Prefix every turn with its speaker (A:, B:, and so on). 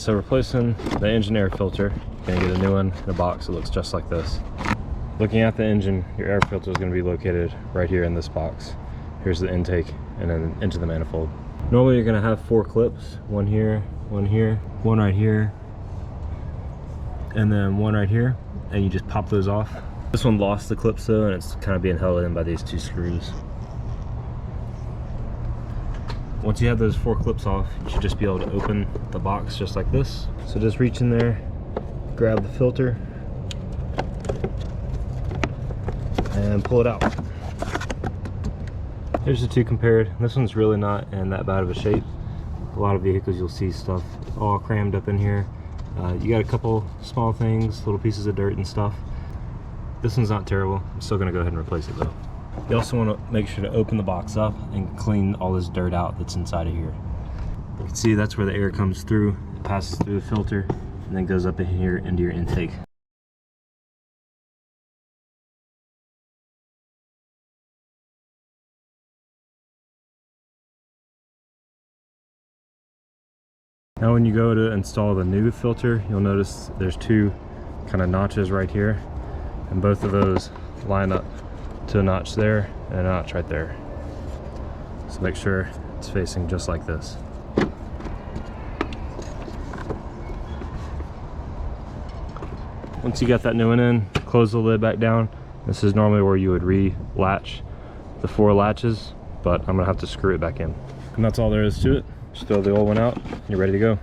A: So replacing the engine air filter, you're gonna get a new one in a box. It looks just like this. Looking at the engine, your air filter is gonna be located right here in this box. Here's the intake and then into the manifold. Normally you're gonna have 4 clips, one here, one right here, and then one right here, and you just pop those off. This one lost the clips though, and it's kind of being held in by these 2 screws. Once you have those 4 clips off, you should just be able to open the box just like this. So just reach in there, grab the filter, and pull it out. Here's the 2 compared. This one's really not in that bad of a shape. A lot of vehicles you'll see stuff all crammed up in here. You got a couple small things, little pieces of dirt and stuff. This one's not terrible. I'm still gonna go ahead and replace it though. You also want to make sure to open the box up and clean all this dirt out that's inside of here. You can see that's where the air comes through. It passes through the filter and then goes up in here into your intake. Now when you go to install the new filter, you'll notice there's 2 kind of notches right here, and both of those line up to a notch there and a notch right there. So make sure it's facing just like this. Once you got that new one in, close the lid back down. This is normally where you would re-latch the 4 latches, but I'm gonna have to screw it back in. And that's all there is to it. Just throw the old one out, you're ready to go.